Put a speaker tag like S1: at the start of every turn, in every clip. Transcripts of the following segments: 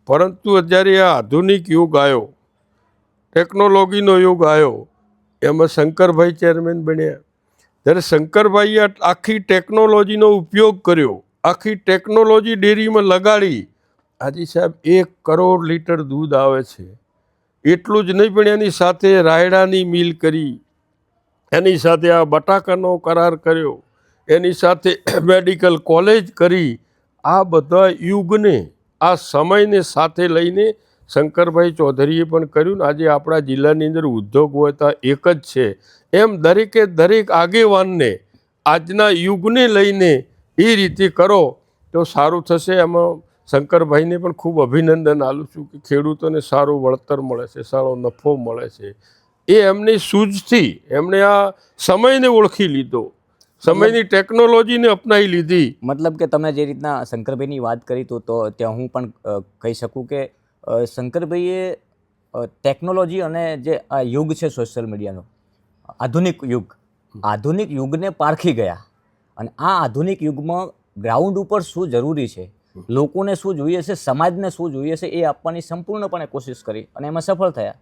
S1: પરંતુ જ્યારે આ આધુનિક યુગ આવ્યો, ટેકનોલોજીનો યુગ આવ્યો, એમાં શંકરભાઈ ચેરમેન બન્યા. જ્યારે શંકરભાઈએ આખી ટેકનોલોજીનો ઉપયોગ કર્યો, આખી ટેકનોલોજી ડેરીમાં લગાડી, આજે સાહેબ 1 કરોડ લીટર દૂધ આવે છે. એટલું જ નહીં પણ એની સાથે રાયડાની મિલ કરી, એની સાથે આ બટાકાનો કરાર કર્યો, એની સાથે મેડિકલ કોલેજ કરી. આ બધા યુગને, આ સમયને સાથે લઈને શંકરભાઈ ચૌધરીએ પણ કર્યું ને આજે આપણા જિલ્લાની અંદર ઉદ્યોગ હોય તો એક જ છે. એમ દરેકે દરેક આગેવાનને આજના યુગને લઈને એ રીતે કરો તો સારું થશે. એમાં શંકરભાઈને પણ ખૂબ અભિનંદન આપું છું કે ખેડૂતોને સારું વળતર મળે છે, સારો નફો મળે છે. એ એમની સૂઝથી એમણે આ સમયને ઓળખી લીધો, સમયની ટેકનોલોજીને અપનાવી લીધી.
S2: મતલબ કે તમે જે રીતના શંકરભાઈની વાત કરી તો ત્યાં હું પણ કહી શકું કે શંકરભાઈએ ટેકનોલોજી અને જે આ યુગ છે સોશિયલ મીડિયાનો, આધુનિક યુગને પારખી ગયા અને આ આધુનિક યુગમાં ગ્રાઉન્ડ ઉપર શું જરૂરી છે, લોકોને શું જોઈએ છે, સમાજને શું જોઈએ છે, એ આપવાની સંપૂર્ણપણે કોશિશ કરી અને એમાં સફળ થયા.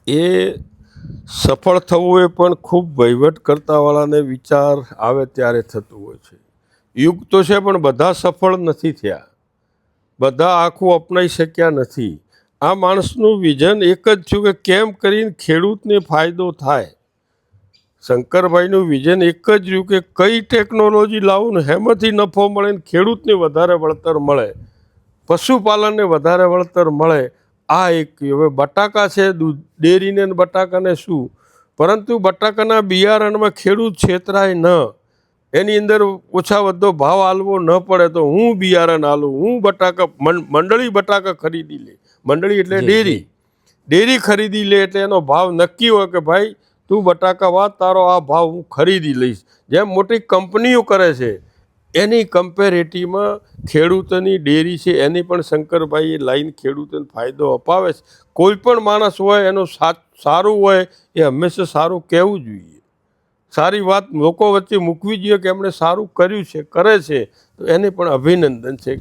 S1: એ સફળ થવું એ પણ ખૂબ વહીવટ કરતાવાળાને વિચાર આવે ત્યારે થતું હોય છે. યુગ તો છે પણ બધા સફળ નથી થયા, બધા આખું અપનાવી શક્યા નથી. આ માણસનું વિઝન એક જ થયું કે કેમ કરીને ખેડૂતને ફાયદો થાય. શંકરભાઈનું વિઝન એક જ રહ્યું કે કઈ ટેકનોલોજી લાવું ને એમાંથી નફો મળે ને ખેડૂતને વધારે વળતર મળે, પશુપાલનને વધારે વળતર મળે. આ એક. હવે બટાકા છે, દૂધ ડેરીને બટાકાને શું, પરંતુ બટાકાના બિયારણમાં ખેડૂત છેતરાય ન, એની અંદર ઓછા વધો ભાવ આલવો ન પડે તો હું બિયારણ આલું, હું બટાકા મંડળી બટાકા ખરીદી લે. મંડળી એટલે ડેરી ખરીદી લે એટલે એનો ભાવ નક્કી હોય કે ભાઈ તું બટાકા વાત, તારો આ ભાવ હું ખરીદી લઈશ. જેમ મોટી કંપનીઓ કરે છે એની કમ્પેરેટિવમાં ખેડૂતોની ડેરી છે એની પણ શંકરભાઈએ લાઈન ખેડૂતોને ફાયદો અપાવે છે. કોઈ પણ માણસ હોય એનું સારું હોય એ હંમેશા સારું કહેવું જોઈએ, સારી વાત લોકો વચ્ચે મૂકવી જોઈએ કે એમણે સારું કર્યું છે, કરે છે, તો એને પણ અભિનંદન છે.